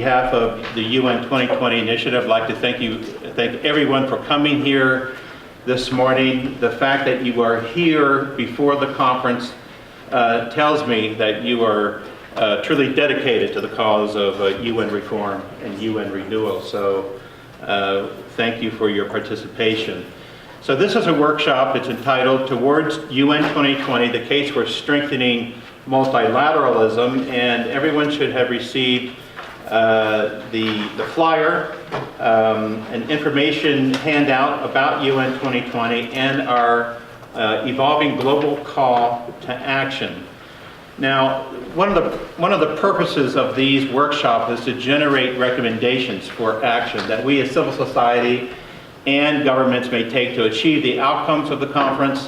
behalf of the UN 2020 initiative, I'd like to thank everyone for coming here this morning. The fact that you are here before the conference tells me that you are truly dedicated to the cause of UN reform and UN renewal. So thank you for your participation. So this is a workshop. It's entitled Towards UN 2020, the case for strengthening multilateralism, and everyone should have received the flyer, an information handout about UN 2020, and our evolving global call to action. Now, one of the purposes of these workshops is to generate recommendations for action that we as civil society and governments may take to achieve the outcomes of the conference,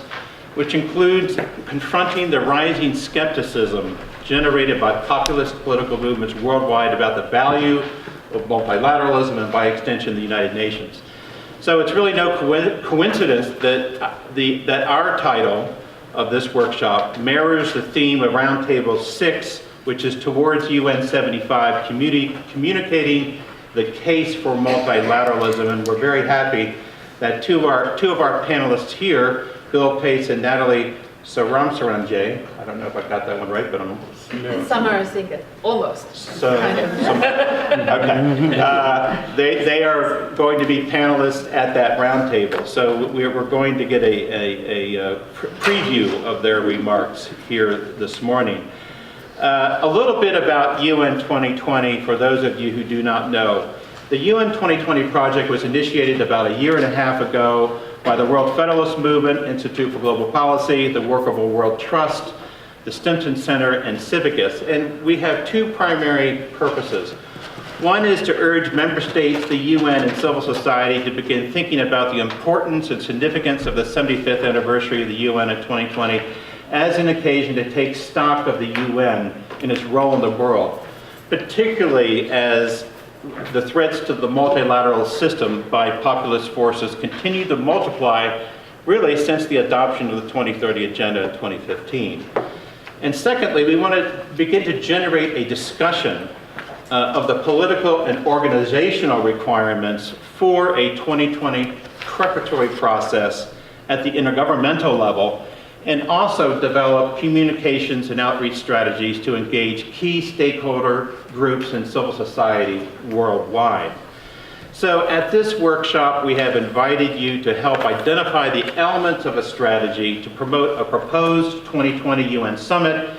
which includes confronting the rising skepticism generated by populist political movements worldwide about the value of multilateralism and, by extension, the United Nations. So it's really no coincidence that our title of this workshop mirrors the theme of Roundtable 6, which is Towards UN 75, communicating the case for multilateralism. And we're very happy that two of our panelists here, Bill Pace and Natalie Saramsaranjay. I don't know if I got that one right, but I'm... Samarazika, almost. So, okay. They are going to be panelists at that roundtable. So we're going to get a preview of their remarks here this morning. A little bit about UN 2020 for those of you who do not know. The UN 2020 project was initiated about a year and a half ago by the World Federalist Movement, Institute for Global Policy, the Workable World Trust, the Stimson Center, and CIVICUS. And we have two primary purposes. One is to urge member states, the UN, and civil society to begin thinking about the importance and significance of the 75th anniversary of the UN in 2020 as an occasion to take stock of the UN and its role in the world, particularly as the threats to the multilateral system by populist forces continue to multiply really since the adoption of the 2030 Agenda in 2015. And secondly, we want to begin to generate a discussion of the political and organizational requirements for a 2020 preparatory process at the intergovernmental level, and also develop communications and outreach strategies to engage key stakeholder groups in civil society worldwide. So at this workshop, we have invited you to help identify the elements of a strategy to promote a proposed 2020 UN summit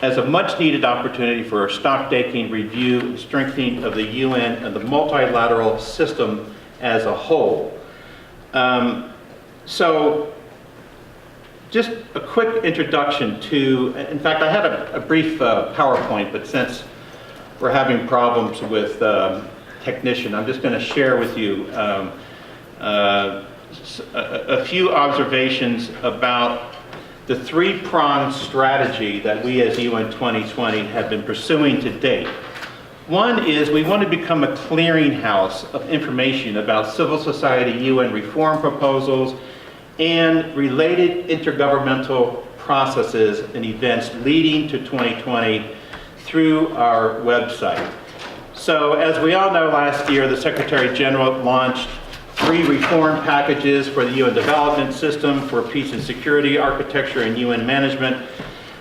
as a much needed opportunity for a stocktaking, review, and strengthening of the UN and the multilateral system as a whole. Just a quick introduction to, in fact, I had a brief PowerPoint, but since we're having problems with technician, I'm just going to share with you a few observations about the three-pronged strategy that we as UN 2020 have been pursuing to date. One is we want to become a clearinghouse of information about civil society UN reform proposals and related intergovernmental processes and events leading to 2020 through our website. So as we all know, last year the Secretary General launched 3 reform packages for the UN development system for peace and security, architecture, and UN management.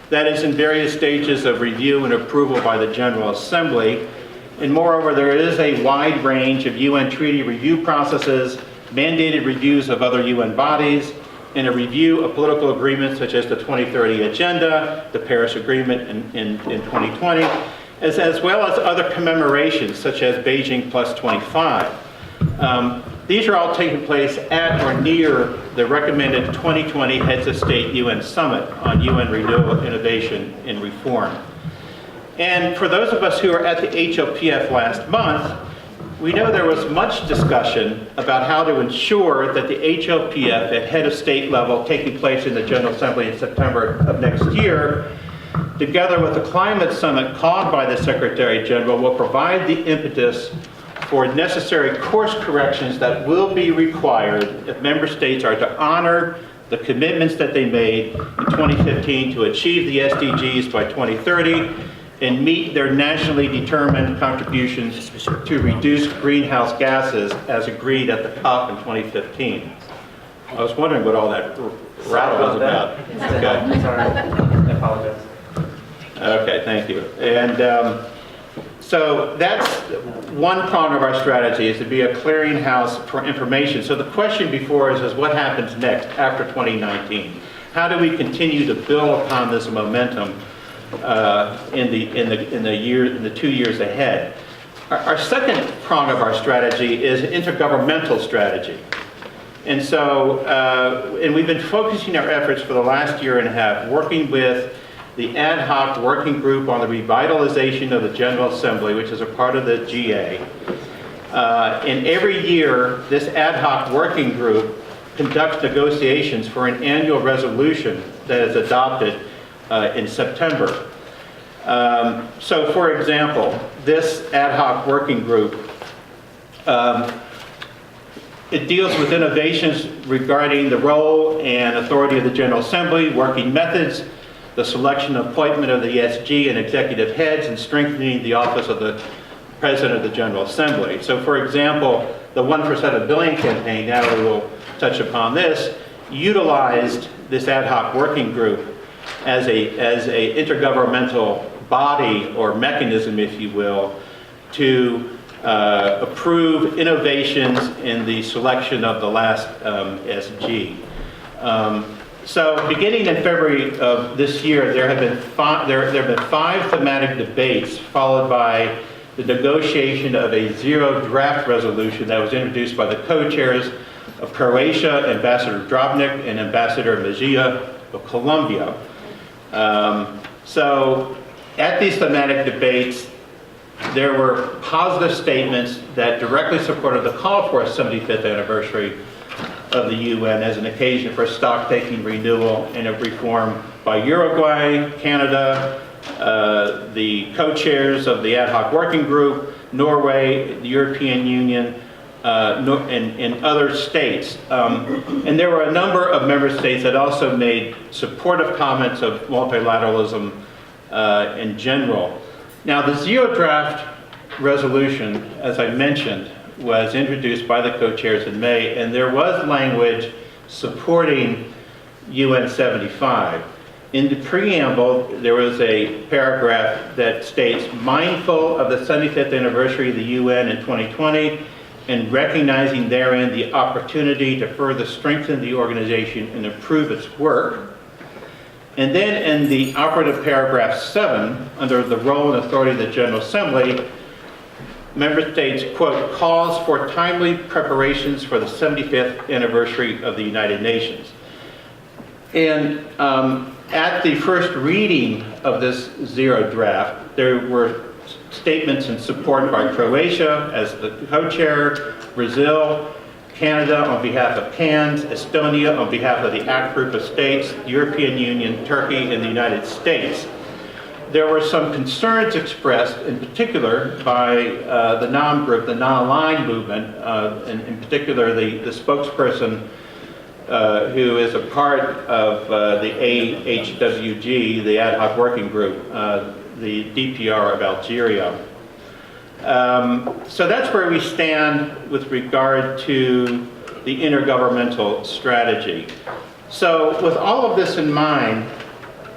That is in various stages of review and approval by the General Assembly. And moreover, there is a wide range of UN treaty review processes, mandated reviews of other UN bodies, and a review of political agreements such as the 2030 Agenda, the Paris Agreement in 2020, as well as other commemorations such as Beijing Plus 25. These are all taking place at or near the recommended 2020 Heads of State UN Summit on UN Renewal, Innovation, and Reform. And for those of us who were at the HOPF last month, we know there was much discussion about how to ensure that the HOPF at head of state level taking place in the General Assembly in September of next year, together with the climate summit called by the Secretary General, will provide the impetus for necessary course corrections that will be required if member states are to honor the commitments that they made in 2015 to achieve the SDGs by 2030 and meet their nationally determined contributions to reduce greenhouse gases as agreed at the COP in 2015. I was wondering what all that rattle was about. Okay. Sorry, I apologize. Okay, thank you. And so that's one prong of our strategy, is to be a clearinghouse for information. So the question before us is what happens next after 2019? How do we continue to build upon this momentum in the 2 years ahead? Our second prong of our strategy is intergovernmental strategy. And so, and we've been focusing our efforts for the last year and a half, working with the ad hoc working group on the revitalization of the General Assembly, which is a part of the GA. And every year, this ad hoc working group conducts negotiations for an annual resolution that is adopted in September. So for example, this ad hoc working group, it deals with innovations regarding the role and authority of the General Assembly, working methods, the selection and appointment of the ESG and executive heads, and strengthening the office of the President of the General Assembly. So for example, the 1 for 7 billion campaign, now we will touch upon this, utilized this ad hoc working group as a intergovernmental body or mechanism, if you will, to approve innovations in the selection of the last SG. So beginning in February of this year, there have been 5 thematic debates, followed by the negotiation of a zero draft resolution that was introduced by the co-chairs of Croatia, Ambassador Drobnik and Ambassador Mejia of Colombia. So at these thematic debates, there were positive statements that directly supported the call for a 75th anniversary of the UN as an occasion for stock-taking renewal and a reform by Uruguay, Canada, the co-chairs of the ad hoc working group, Norway, the European Union, and other states. And there were a number of member states that also made supportive comments of multilateralism in general. Now, the zero draft resolution, as I mentioned, was introduced by the co-chairs in May, and there was language supporting UN 75. In the preamble, there was a paragraph that states, mindful of the 75th anniversary of the UN in 2020, and recognizing therein the opportunity to further strengthen the organization and improve its work. And then in the operative paragraph 7, under the role and authority of the General Assembly, member states, quote, calls for timely preparations for the 75th anniversary of the United Nations. And at the first reading of this zero draft, there were statements in support by Croatia as the co-chair, Brazil, Canada on behalf of CANS, Estonia on behalf of the ACT group of states, the European Union, Turkey, and the United States. There were some concerns expressed, in particular, by the NOM group, the non-aligned movement, and in particular the spokesperson who is a part of the AHWG, the ad hoc working group, the DPR of Algeria. So that's where we stand with regard to the intergovernmental strategy. So with all of this in mind,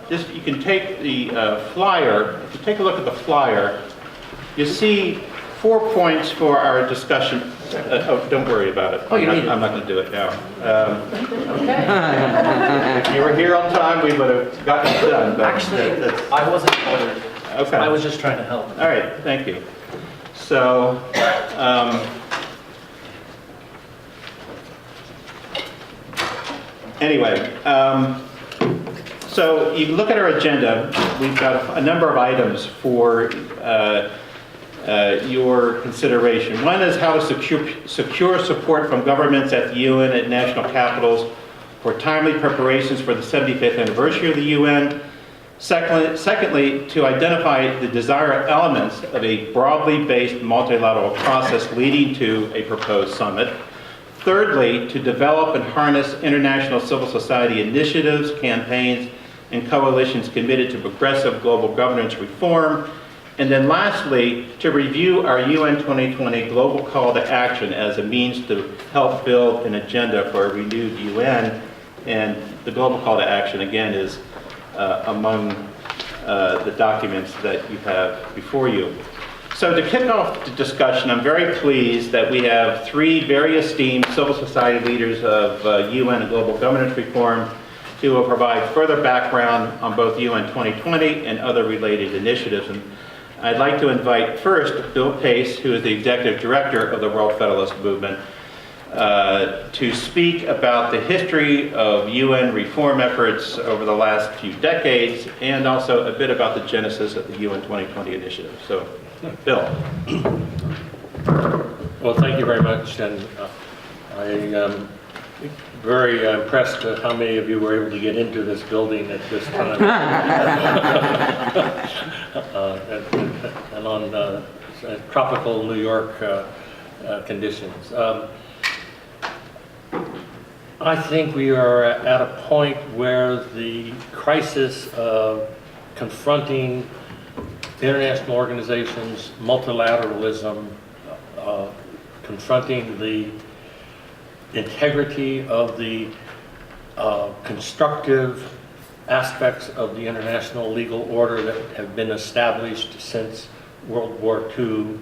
just you can take the flyer. If you take a look at the flyer, you see 4 points for our discussion. Oh, don't worry about it. Oh, you need it. I'm not going to do it now. Okay. If you were here on time, we would have gotten it done. But Actually, I wasn't ordered. Okay. I was just trying to help. All right, thank you. So, anyway, so you look at our agenda, we've got a number of items for your consideration. One is how to secure support from governments at the UN and national capitals for timely preparations for the 75th anniversary of the UN. Secondly, to identify the desired elements of a broadly based multilateral process leading to a proposed summit. Thirdly, to develop and harness international civil society initiatives, campaigns, and coalitions committed to progressive global governance reform. And then lastly, to review our UN 2020 Global Call to Action as a means to help build an agenda for a renewed UN. And the Global Call to Action, again, is among the documents that you have before you. So to kick off the discussion, I'm very pleased that we have three very esteemed civil society leaders of UN and global governance reform who will provide further background on both UN 2020 and other related initiatives. And I'd like to invite first Bill Pace, who is the Executive Director of the World Federalist Movement, to speak about the history of UN reform efforts over the last few decades, and also a bit about the genesis of the UN 2020 initiative. So, Bill. Well, thank you very much, and I am very impressed at how many of you were able to get into this building at this time. And on tropical New York conditions. I think we are at a point where the crisis of confronting international organizations, multilateralism, confronting the integrity of the constructive aspects of the international legal order that have been established since World War II,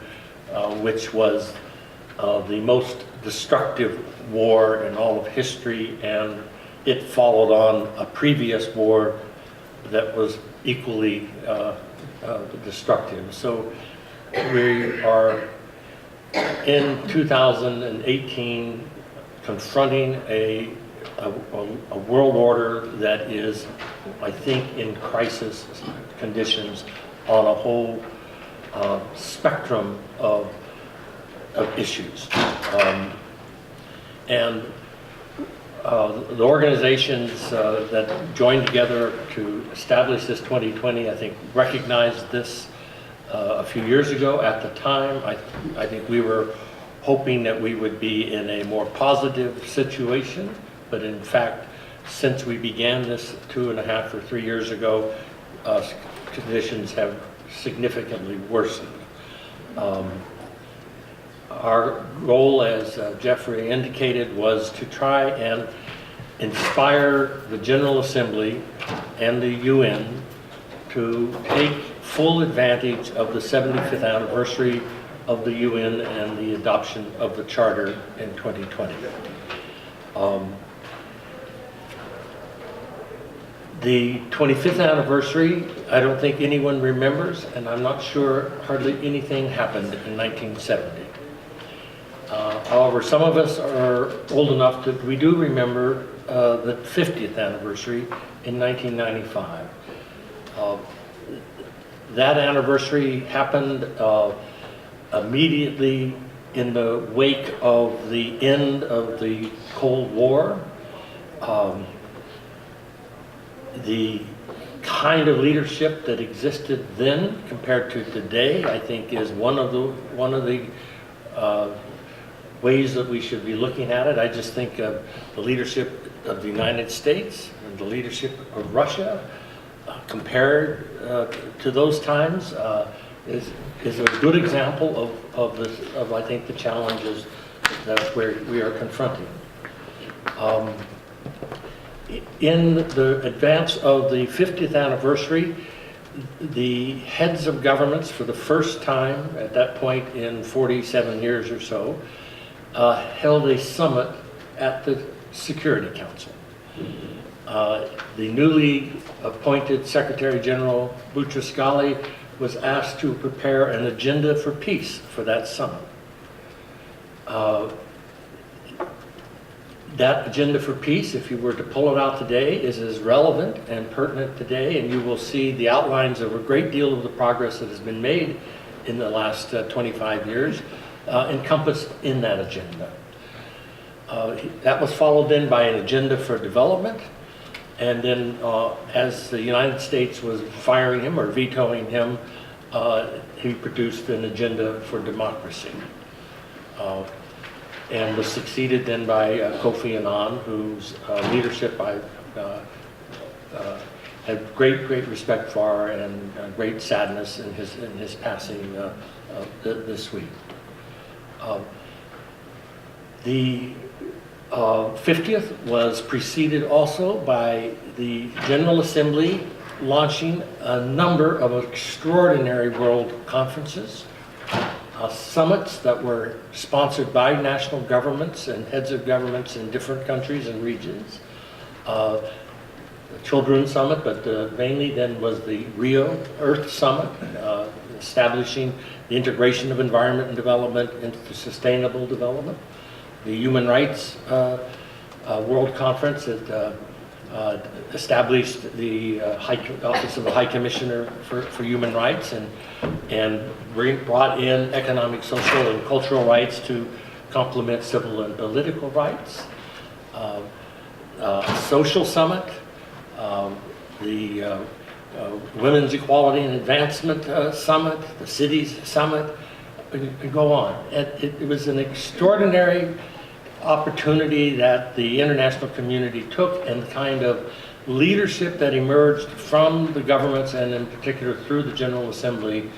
which was the most destructive war in all of history, and it followed on a previous war that was equally destructive. So we are in 2018 confronting a world order that is, I think, in crisis conditions on a whole spectrum of issues. And the organizations that joined together to establish this 2020, I think, recognized this a few years ago. At the time, I think we were hoping that we would be in a more positive situation, but in fact, since we began this 2.5 or 3 years ago, conditions have significantly worsened. Our goal, as Jeffrey indicated, was to try and inspire the General Assembly and the UN to take full advantage of the 75th anniversary of the UN and the adoption of the Charter in 2020. The 25th anniversary, I don't think anyone remembers, and I'm not sure hardly anything happened in 1970. However, some of us are old enough that we do remember the 50th anniversary in 1995. That anniversary happened immediately in the wake of the end of the Cold War. The kind of leadership that existed then compared to today, I think, is one of the ways that we should be looking at it. I just think of the leadership of the United States and the leadership of Russia compared to those times is a good example of I think the challenges that we are confronting. In the advance of the 50th anniversary, the heads of governments, for the first time at that point in 47 years or so, held a summit at the Security Council. The newly appointed Secretary General Boutros-Ghali was asked to prepare an agenda for peace for that summit. That agenda for peace, if you were to pull it out today, is as relevant and pertinent today, and you will see the outlines of a great deal of the progress that has been made in the last 25 years encompassed in that agenda. That was followed then by an agenda for development, and then as the United States was firing him or vetoing him, he produced an agenda for democracy. And was succeeded then by Kofi Annan, whose leadership I had great respect for, and great sadness in his passing this week. The 50th was preceded also by the General Assembly launching a number of extraordinary world conferences, summits that were sponsored by national governments and heads of governments in different countries and regions. The Children's Summit, but mainly then was the Rio Earth Summit, establishing the integration of environment and development into sustainable development. The Human Rights World Conference that established the Office of the High Commissioner for Human Rights and brought in economic, social, and cultural rights to complement civil and political rights. Social Summit, the Women's Equality and Advancement Summit, the Cities Summit, and go on. It was an extraordinary opportunity that the international community took, and the kind of leadership that emerged from the governments, and in particular through the General Assembly,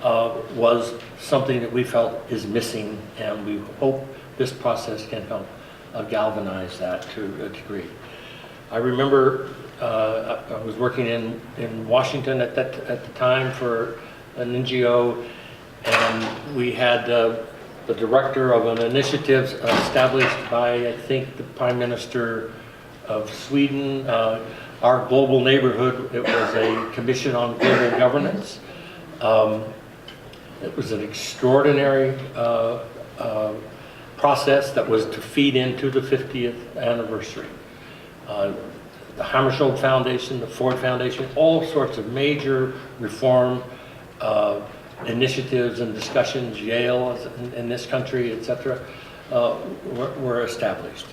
was something that we felt is missing, and we hope this process can help galvanize that to a degree. I remember I was working in Washington at the time for an NGO, and we had the director of an initiative established by, I think, the Prime Minister of Sweden, our global neighborhood. It was a commission on global governance. It was an extraordinary process that was to feed into the 50th anniversary. The Hammarskjöld Foundation, the Ford Foundation, all sorts of major reform initiatives and discussions, Yale in this country, etc., were established.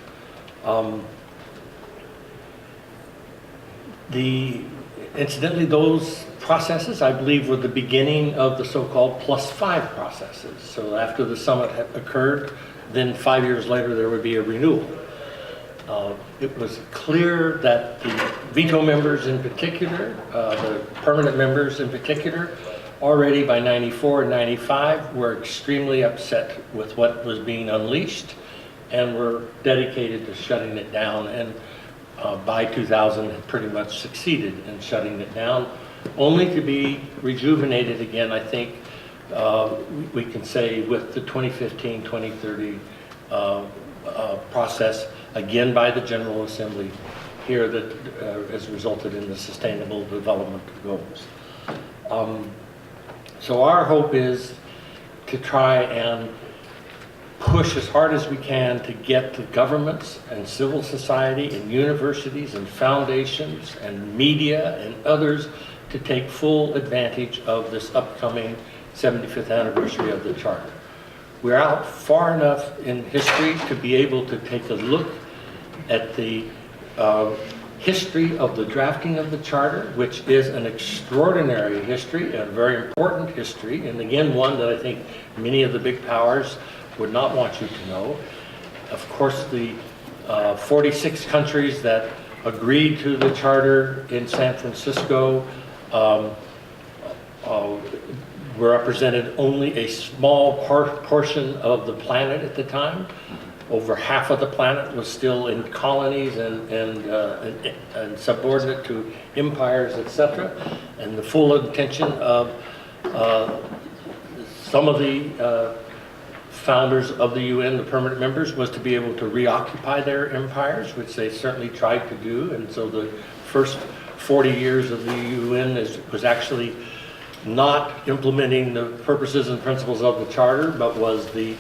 Incidentally, those processes, I believe, were the beginning of the so-called +5 processes. So after the summit had occurred, then 5 years later there would be a renewal. It was clear that the veto members in particular, the permanent members in particular, already by 94 and 95 were extremely upset with what was being unleashed and were dedicated to shutting it down, and by 2000 had pretty much succeeded in shutting it down, only to be rejuvenated again, I think, we can say, with the 2015-2030 process, again by the General Assembly here, that has resulted in the Sustainable Development Goals. So our hope is to try and push as hard as we can to get the governments and civil society and universities and foundations and media and others to take full advantage of this upcoming 75th anniversary of the Charter. We're out far enough in history to be able to take a look at the history of the drafting of the Charter, which is an extraordinary history and a very important history, and again one that I think many of the big powers would not want you to know. Of course, the 46 countries that agreed to the Charter in San Francisco represented only a small portion of the planet at the time. Over half of the planet was still in colonies and subordinate to empires, etc. And the full intention of some of the founders of the UN, the permanent members, was to be able to reoccupy their empires, which they certainly tried to do. And so the first 40 years of the UN was actually not implementing the purposes and principles of the Charter, but was the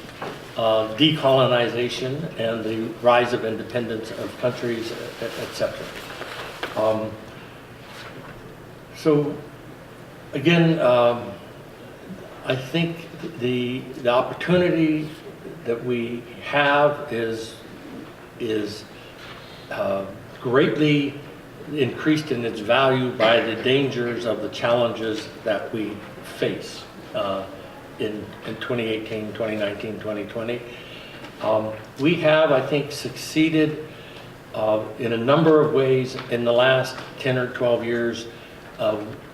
decolonization and the rise of independence of countries, etc. So again, I think the opportunity that we have is greatly increased in its value by the dangers of the challenges that we face in 2018, 2019, 2020. We have, I think, succeeded in a number of ways in the last 10 or 12 years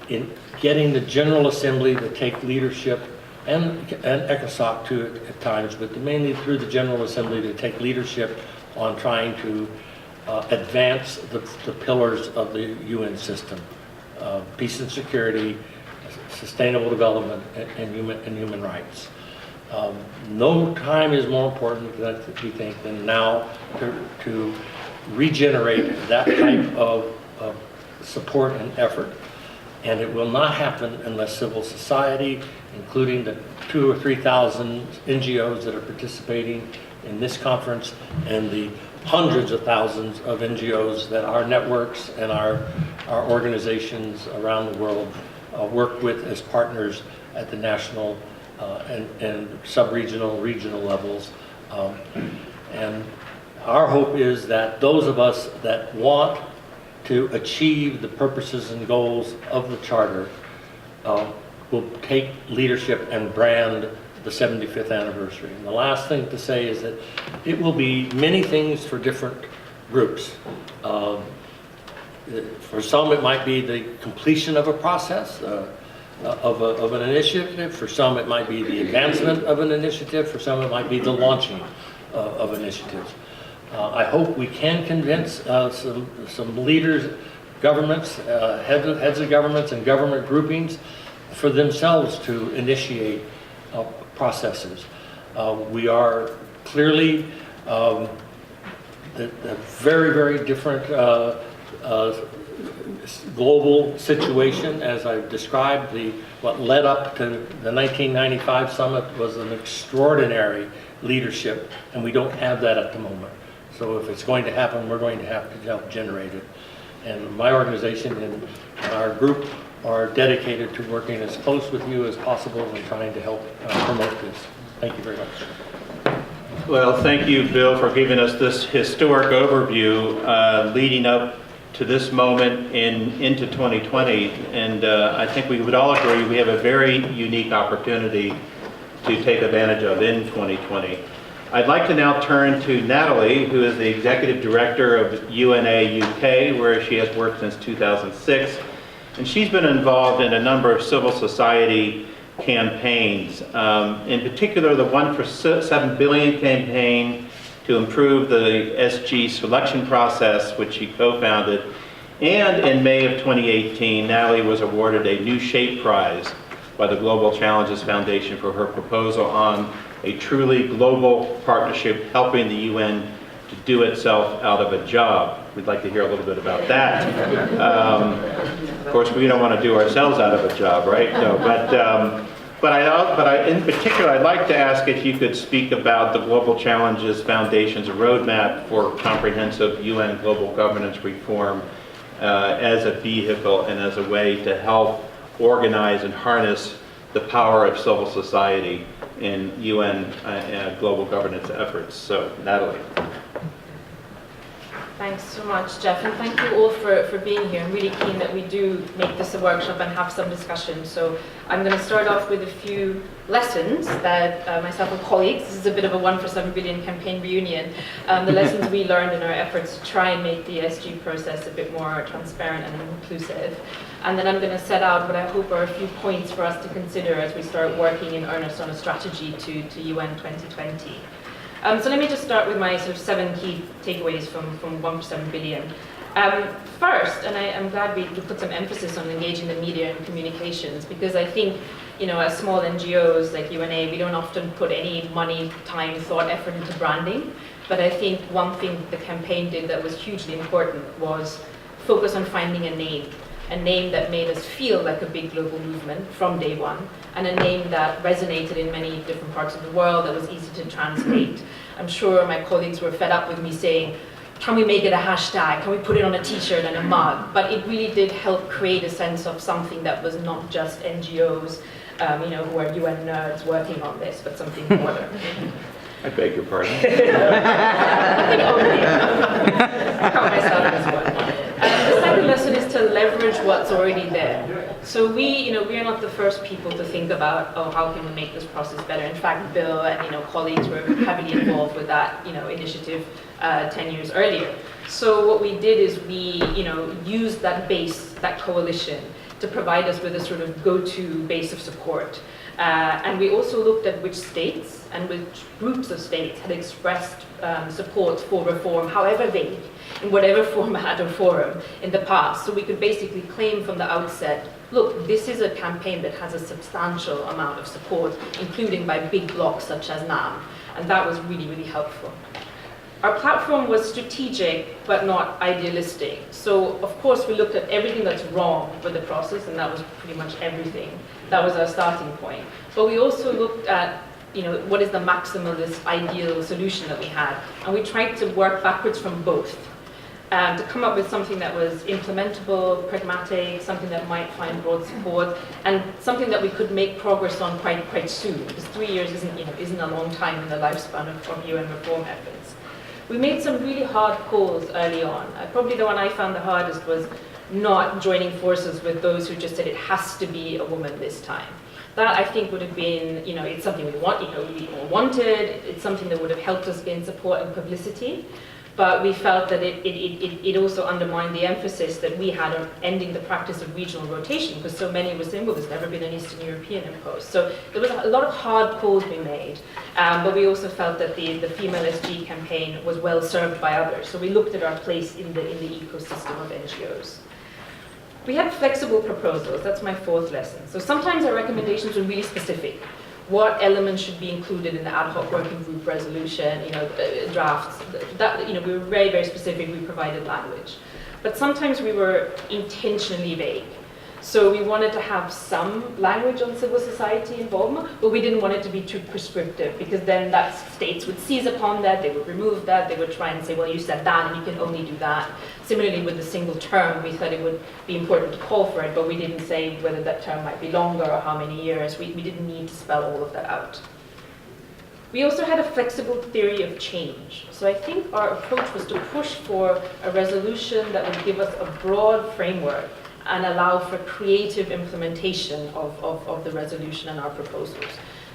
in getting the General Assembly to take leadership, and ECOSOC too at times, but mainly through the General Assembly to take leadership on trying to advance the pillars of the UN system, peace and security, sustainable development, and human rights. No time is more important, we think, than now to regenerate that type of support and effort. And it will not happen unless civil society, including the 2,000 or 3,000 NGOs that are participating in this conference, and the hundreds of thousands of NGOs that our networks and our organizations around the world work with as partners at the national and sub-regional, regional levels. And our hope is that those of us that want to achieve the purposes and goals of the Charter will take leadership and brand the 75th anniversary. And the last thing to say is that it will be many things for different groups. For some, it might be the completion of a process, of an initiative. For some, it might be the advancement of an initiative. For some, it might be the launching of initiatives. I hope we can convince some leaders, governments, heads of governments and government groupings for themselves to initiate processes. We are clearly the very, very different global situation as I've described. What led up to the 1995 summit was an extraordinary leadership, and we don't have that at the moment. So if it's going to happen, we're going to have to help generate it. And my organization and our group are dedicated to working as close with you as possible and trying to help promote this. Thank you very much. Well, thank you, Bill, for giving us this historic overview leading up to this moment into 2020. And I think we would all agree we have a very unique opportunity to take advantage of in 2020. I'd like to now turn to Natalie, who is the Executive Director of UNAUK, where she has worked since 2006. And she's been involved in a number of civil society campaigns, in particular the One for 7 Billion campaign to improve the SG selection process, which she co-founded. And in May of 2018, Natalie was awarded a New Shape Prize by the Global Challenges Foundation for her proposal on a truly global partnership helping the UN to do itself out of a job. We'd like to hear a little bit about that. Of course, we don't want to do ourselves out of a job, right? No, but in particular, I'd like to ask if you could speak about the Global Challenges Foundation's roadmap for comprehensive UN global governance reform as a vehicle and as a way to help organize and harness the power of civil society in UN global governance efforts. So, Natalie. Thanks so much, Jeff, and thank you all for being here. I'm really keen that we do make this a workshop and have some discussion. So I'm going to start off with a few lessons that myself and colleagues, this is a bit of a 1 for 7 billion campaign reunion, the lessons we learned in our efforts to try and make the SG process a bit more transparent and inclusive. And then I'm going to set out what I hope are a few points for us to consider as we start working in earnest on a strategy to UN 2020. So let me just start with my sort of 7 key takeaways from 1 for 7 billion. First, and I'm glad we put some emphasis on engaging the media and communications, because I think, you know, as small NGOs like UNA, we don't often put any money, time, thought, effort into branding. But I think one thing the campaign did that was hugely important was focus on finding a name that made us feel like a big global movement from day one, and a name that resonated in many different parts of the world, that was easy to translate. I'm sure my colleagues were fed up with me saying, can we make it a hashtag? Can we put it on a t-shirt and a mug? But it really did help create a sense of something that was not just NGOs, you know, who are UN nerds working on this, but something more. I beg your pardon. I think only. I count myself as one. The second lesson is to leverage what's already there. So we are not the first people to think about, oh, how can we make this process better? In fact, Bill and colleagues were heavily involved with that initiative 10 years earlier. So what we did is we used that base, that coalition, to provide us with a sort of go-to base of support. And we also looked at which states and which groups of states had expressed support for reform, however vague, in whatever format or forum in the past. So we could basically claim from the outset, look, this is a campaign that has a substantial amount of support, including by big blocs such as NAM. And that was really, really helpful. Our platform was strategic, but not idealistic. So, of course, we looked at everything that's wrong with the process, and that was pretty much everything. That was our starting point. But we also looked at, what is the maximalist ideal solution that we had? And we tried to work backwards from both to come up with something that was implementable, pragmatic, something that might find broad support, and something that we could make progress on quite soon, because 3 years isn't a long time in the lifespan of UN reform efforts. We made some really hard calls early on. Probably the one I found the hardest was not joining forces with those who just said it has to be a woman this time. That, I think, would have been, it's something we we all wanted. It's something that would have helped us gain support and publicity. But we felt that it also undermined the emphasis that we had on ending the practice of regional rotation, because so many were saying, well, there's never been an Eastern European imposed. So there was a lot of hard calls we made, but we also felt that the female SG campaign was well served by others. So we looked at our place in the ecosystem of NGOs. We had flexible proposals. That's my fourth lesson. So sometimes our recommendations were really specific. What elements should be included in the ad hoc working group resolution, drafts. We were very, very specific. We provided language. But sometimes we were intentionally vague. So we wanted to have some language on civil society involvement, but we didn't want it to be too prescriptive, because then states would seize upon that, they would remove that, they would try and say, well, you said that, and you can only do that. Similarly, with the single term, we thought it would be important to call for it, but we didn't say whether that term might be longer or how many years. We didn't need to spell all of that out. We also had a flexible theory of change. So I think our approach was to push for a resolution that would give us a broad framework and allow for creative implementation of the resolution and our proposals.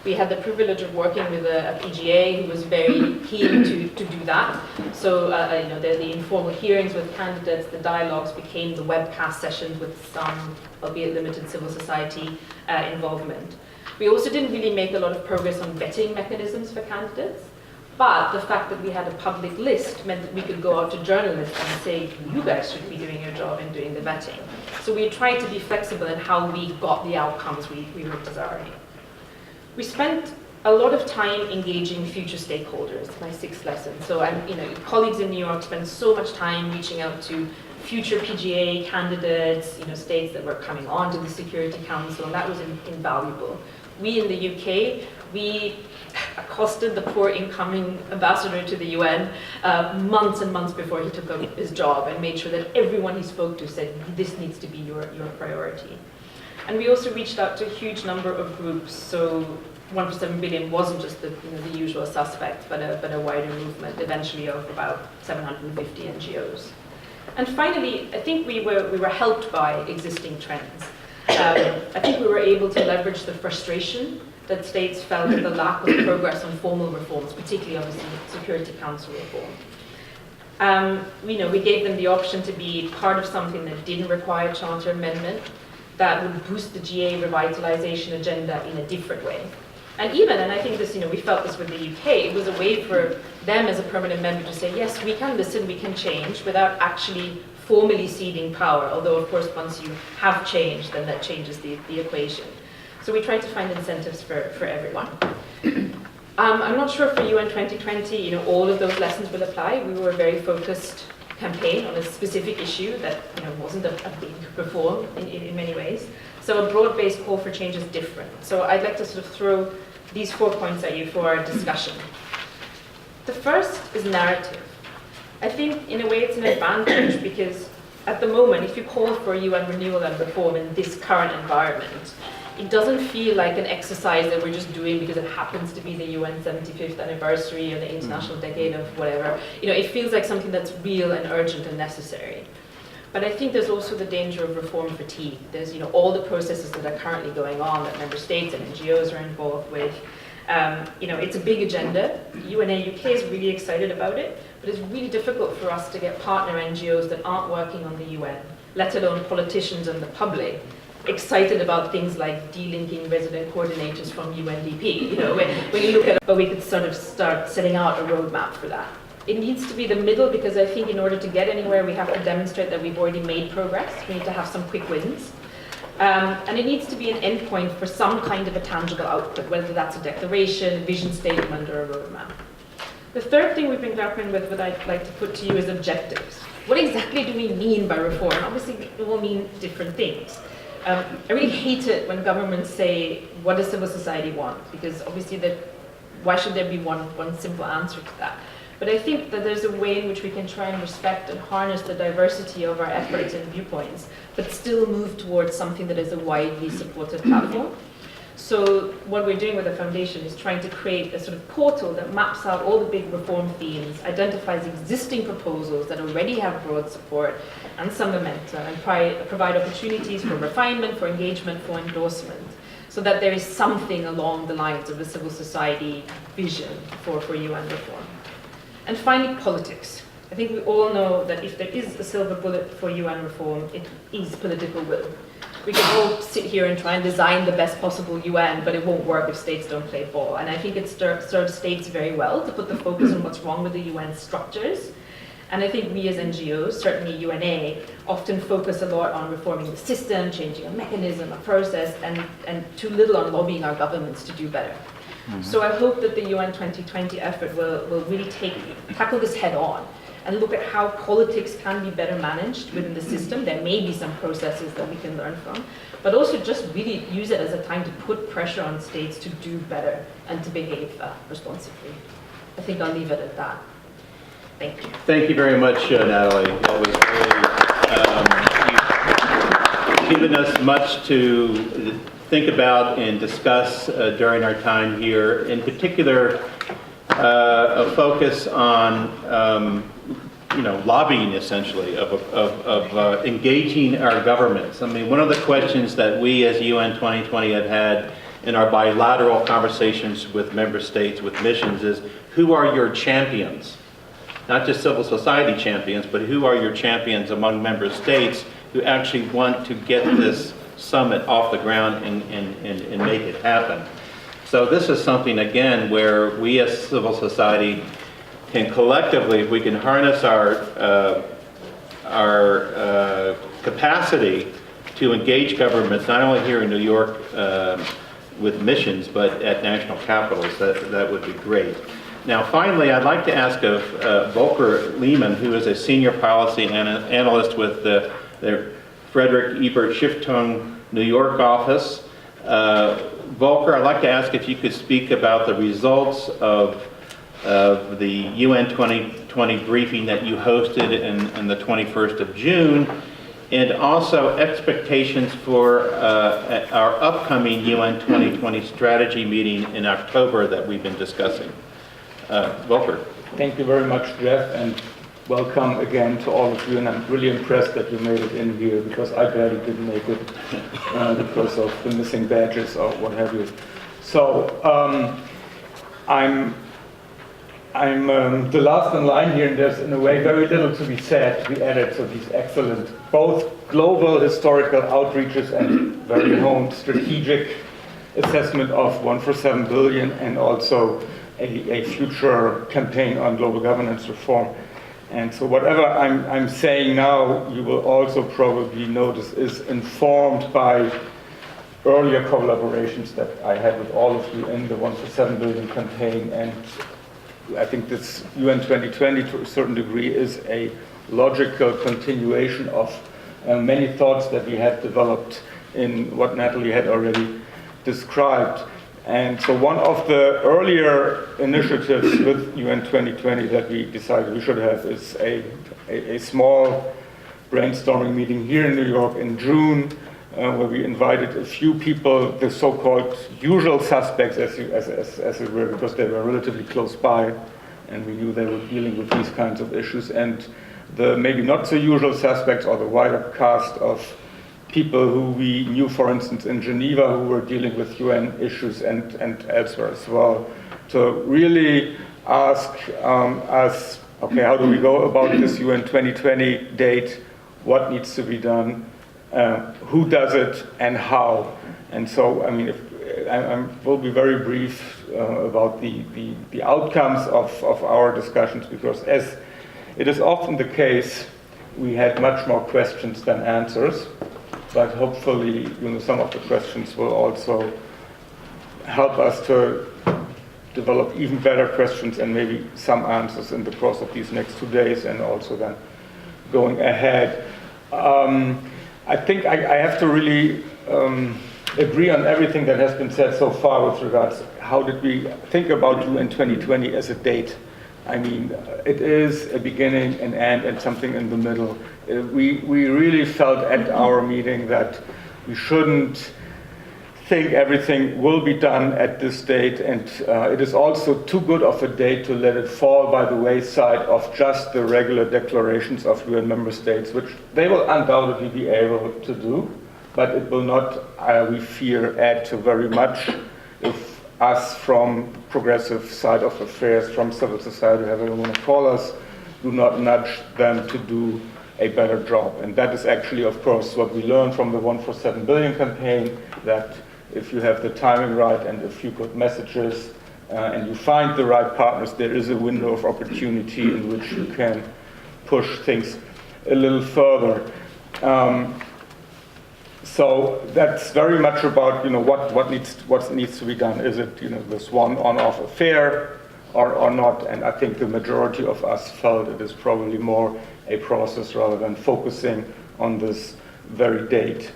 We had the privilege of working with a PGA who was very keen to do that. So the informal hearings with candidates, the dialogues became the webcast sessions with some, albeit limited, civil society involvement. We also didn't really make a lot of progress on vetting mechanisms for candidates. But the fact that we had a public list meant that we could go out to journalists and say, you guys should be doing your job in doing the vetting. So we tried to be flexible in how we got the outcomes we were desiring. We spent a lot of time engaging future stakeholders, my sixth lesson. So colleagues in New York spent so much time reaching out to future PGA candidates, states that were coming on to the Security Council, and that was invaluable. We in the UK, we accosted the poor incoming ambassador to the UN months and months before he took up his job, and made sure that everyone he spoke to said, this needs to be your priority. And we also reached out to a huge number of groups. So 1 for 7 billion wasn't just the usual suspects, but a wider movement, eventually of about 750 NGOs. And finally, I think we were helped by existing trends. I think we were able to leverage the frustration that states felt at the lack of progress on formal reforms, particularly obviously Security Council reform. We gave them the option to be part of something that didn't require charter amendment, that would boost the GA revitalization agenda in a different way. And I think this, we felt this with the UK, it was a way for them as a permanent member to say, yes, we can listen, we can change, without actually formally ceding power, although of course once you have changed, then that changes the equation. So we tried to find incentives for everyone. I'm not sure for UN2020, all of those lessons will apply. We were a very focused campaign on a specific issue that wasn't a big reform in many ways. So a broad-based call for change is different. So I'd like to sort of throw these 4 points at you for our discussion. The first is narrative. I think in a way it's an advantage, because at the moment, if you call for UN renewal and reform in this current environment, it doesn't feel like an exercise that we're just doing because it happens to be the UN 75th anniversary or the International Decade of whatever. It feels like something that's real and urgent and necessary. But I think there's also the danger of reform fatigue. There's, all the processes that are currently going on that member states and NGOs are involved with. It's a big agenda. UNAUK is really excited about it, but it's really difficult for us to get partner NGOs that aren't working on the UN, let alone politicians and the public, excited about things like delinking resident coordinators from UNDP. When you look at it, but we could sort of start setting out a roadmap for that. It needs to be the middle, because I think in order to get anywhere, we have to demonstrate that we've already made progress. We need to have some quick wins. And it needs to be an endpoint for some kind of a tangible output, whether that's a declaration, a vision statement, or a roadmap. The third thing we've been grappling with, what I'd like to put to you, is objectives. What exactly do we mean by reform? Obviously, it will mean different things. I really hate it when governments say, what does civil society want? Because obviously, why should there be one simple answer to that? But I think that there's a way in which we can try and respect and harness the diversity of our efforts and viewpoints, but still move towards something that is a widely supported platform. So what we're doing with the foundation is trying to create a sort of portal that maps out all the big reform themes, identifies existing proposals that already have broad support and some momentum, and provide opportunities for refinement, for engagement, for endorsement, so that there is something along the lines of the civil society vision for UN reform. And finally, politics. I think we all know that if there is a silver bullet for UN reform, it is political will. We can all sit here and try and design the best possible UN, but it won't work if states don't play ball. And I think it serves states very well to put the focus on what's wrong with the UN structures. And I think we as NGOs, certainly UNA, often focus a lot on reforming the system, changing a mechanism, a process, and too little on lobbying our governments to do better. Mm-hmm. So I hope that the UN 2020 effort will really tackle this head on and look at how politics can be better managed within the system. There may be some processes that we can learn from, but also just really use it as a time to put pressure on states to do better and to behave responsibly. I think I'll leave it at that. Thank you. Thank you very much, Natalie. That was really, you've given us much to think about and discuss during our time here. In particular, a focus on lobbying, essentially, of engaging our governments. I mean, one of the questions that we as UN 2020 have had in our bilateral conversations with member states, with missions, is who are your champions? Not just civil society champions, but who are your champions among member states who actually want to get this summit off the ground and make it happen. So this is something, again, where we as civil society can collectively, if we can harness our capacity to engage governments, not only here in New York with missions, but at national capitals, that would be great. Now, finally, I'd like to ask of Volker Lehmann, who is a senior policy analyst with the Friedrich-Ebert-Stiftung New York office. Volker, I'd like to ask if you could speak about the results of the UN 2020 briefing that you hosted on the 21st of June, and also expectations for our upcoming UN 2020 strategy meeting in October that we've been discussing. Volker. Thank you very much, Jeff, and welcome again to all of you. And I'm really impressed that you made it in here, because I barely didn't make it because of the missing badges or what have you. So I'm the last in line here, and there's in a way very little to be said. We added so these excellent, both global historical outreaches and very honed strategic assessment of 1 for 7 billion, and also a future campaign on global governance reform. And so whatever I'm saying now, you will also probably notice is informed by earlier collaborations that I had with all of you in the 1 for 7 billion campaign. And I think this UN 2020 to a certain degree is a logical continuation of many thoughts that we had developed in what Natalie had already described. And so one of the earlier initiatives with UN 2020 that we decided we should have is a small brainstorming meeting here in New York in June, where we invited a few people, the so-called usual suspects, as it were, because they were relatively close by, and we knew they were dealing with these kinds of issues. And the maybe not so usual suspects or the wider cast of people who we knew, for instance, in Geneva, who were dealing with UN issues and elsewhere as well, to really ask us, okay, how do we go about this UN 2020 date? What needs to be done? Who does it and how? And so, I mean, I will be very brief about the outcomes of our discussions, because as it is often the case, we had much more questions than answers, but hopefully, some of the questions will also help us to develop even better questions and maybe some answers in the course of these next 2 days, and also then going ahead. I think I have to really agree on everything that has been said so far with regards how did we think about UN 2020 as a date. I mean, it is a beginning, an end, and something in the middle. We really felt at our meeting that we shouldn't think everything will be done at this date, and it is also too good of a date to let it fall by the wayside of just the regular declarations of UN member states, which they will undoubtedly be able to do, but it will not, we fear, add to very much if us from progressive side of affairs, from civil society, whatever you want to call us, do not nudge them to do a better job. And that is actually, of course, what we learned from the 147 billion campaign, that if you have the timing right and a few good messages and you find the right partners, there is a window of opportunity in which you can push things a little further. So that's very much about what needs to be done. Is it this one on-off affair or not? And I think the majority of us felt it is probably more a process rather than focusing on this very date.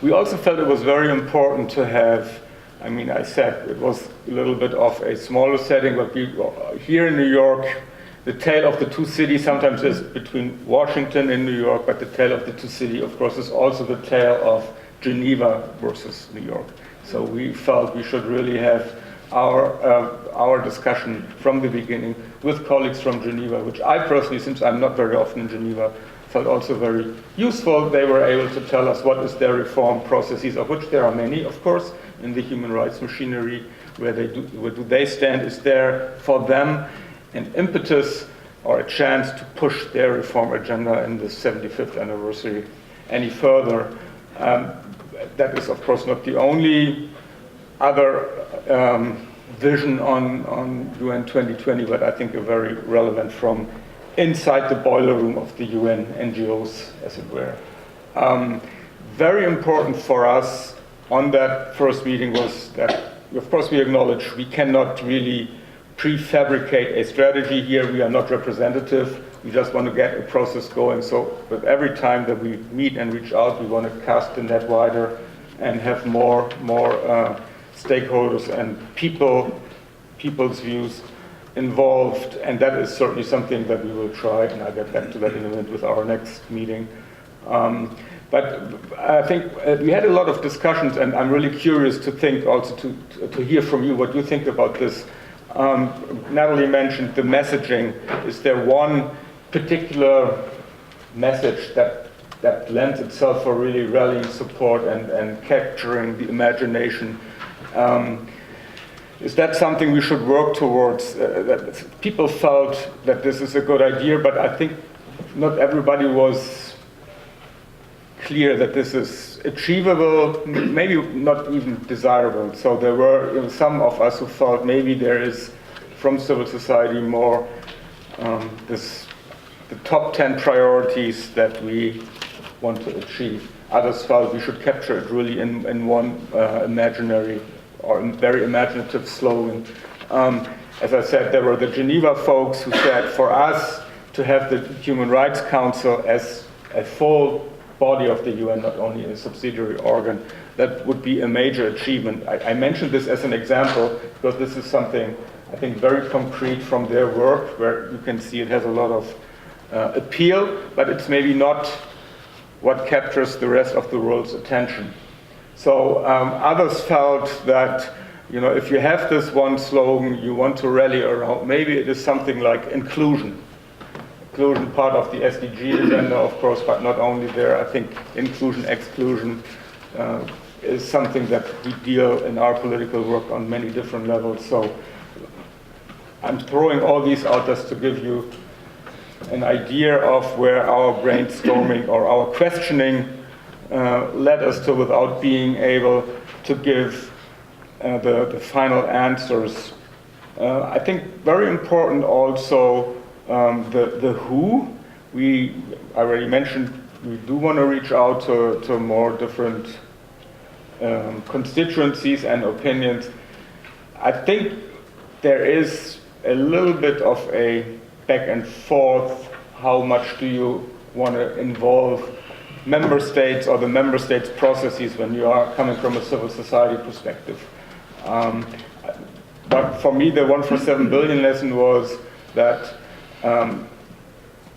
We also felt it was very important to have, I mean, I said it was a little bit of a smaller setting, but here in New York, the tale of the two cities sometimes is between Washington and New York, but the tale of the two cities, of course, is also the tale of Geneva versus New York. So we felt we should really have our discussion from the beginning with colleagues from Geneva, which I personally, since I'm not very often in Geneva, felt also very useful. They were able to tell us what is their reform processes, of which there are many, of course, in the human rights machinery. Where do they stand? Is there for them an impetus or a chance to push their reform agenda in the 75th anniversary any further? That is, of course, not the only other vision on UN 2020, but I think a very relevant from inside the boiler room of the UN NGOs, as it were. Very important for us on that first meeting was that, of course, we acknowledge we cannot really prefabricate a strategy here. We are not representative. We just want to get a process going. So with every time that we meet and reach out, we want to cast the net wider and have more stakeholders and people's views involved, and that is certainly something that we will try, and I'll get back to that in a minute with our next meeting. But I think we had a lot of discussions, and I'm really curious to think also to hear from you what you think about this. Natalie mentioned the messaging. Is there one particular message that lends itself for really rallying support and capturing the imagination? Is that something we should work towards? That people felt that this is a good idea, but I think not everybody was clear that this is achievable, maybe not even desirable. So there were some of us who felt maybe there is, from civil society, more the top 10 priorities that we want to achieve. Others felt we should capture it really in one imaginary or very imaginative slogan. As I said, there were the Geneva folks who said for us to have the Human Rights Council as a full body of the UN, not only a subsidiary organ, that would be a major achievement. I mentioned this as an example because this is something I think very concrete from their work, where you can see it has a lot of appeal, but it's maybe not what captures the rest of the world's attention. So others felt that, if you have this one slogan you want to rally around, maybe it is something like inclusion. inclusion part of the SDG agenda, of course, but not only there. I think inclusion, exclusion is something that we deal in our political work on many different levels. So I'm throwing all these out just to give you an idea of where our brainstorming or our questioning led us to without being able to give the final answers. I think very important also the who. I already mentioned we do want to reach out to more different constituencies and opinions. I think there is a little bit of a back and forth. How much do you want to involve member states or the member states' processes when you are coming from a civil society perspective? But for me, the 1 for 7 billion lesson was that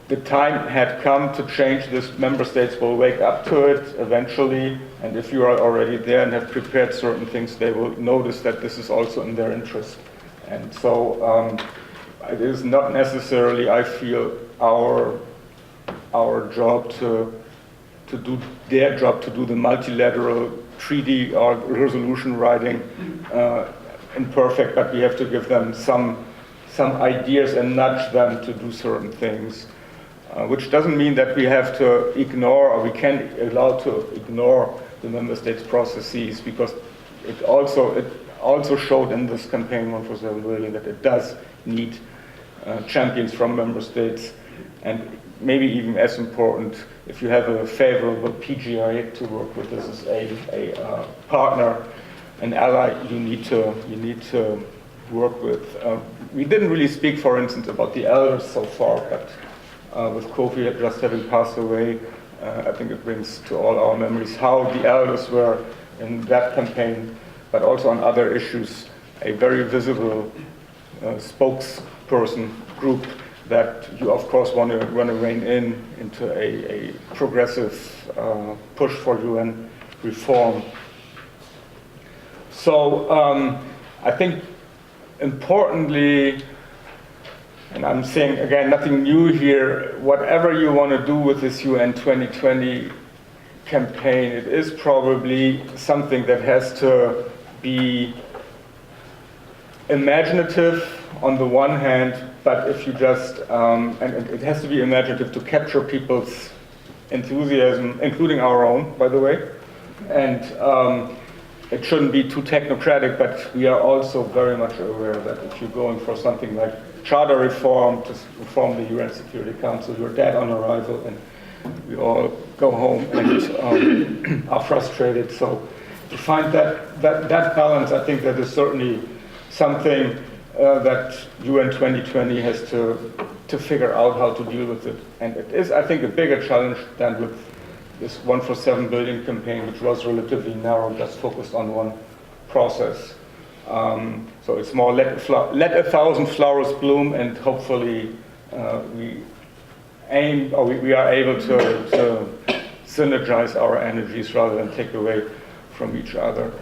the time had come to change this. Member states will wake up to it eventually, and if you are already there and have prepared certain things, they will notice that this is also in their interest. And so it is not necessarily, I feel, our job to do their job, to do the multilateral treaty or resolution writing imperfect, but we have to give them some ideas and nudge them to do certain things, which doesn't mean that we have to ignore or we can allow to ignore the member states' processes, because it also showed in this campaign 1 for 7 billion that it does need champions from member states, and maybe even as important, if you have a favorable PGI to work with, this is a partner, an ally you need to work with. We didn't really speak, for instance, about the elders so far, but with Kofi just having passed away, I think it brings to all our memories how the elders were in that campaign, but also on other issues, a very visible spokesperson group that you, of course, want to rein into a progressive push for UN reform. So I think importantly, and I'm saying again, nothing new here, whatever you want to do with this UN 2020 campaign, it is probably something that has to be imaginative on the one hand, but if you just, and it has to be imaginative to capture people's enthusiasm, including our own, by the way, and it shouldn't be too technocratic, but we are also very much aware that if you're going for something like charter reform, to reform the UN Security Council, you're dead on arrival, and we all go home and are frustrated. So to find that balance, I think that is certainly something that UN 2020 has to figure out how to deal with it. And it is, I think, a bigger challenge than with this 1 for 7 billion campaign, which was relatively narrow, just focused on one process. So it's more let 1,000 flowers bloom, and hopefully we are able to synergize our energies rather than take away from each other.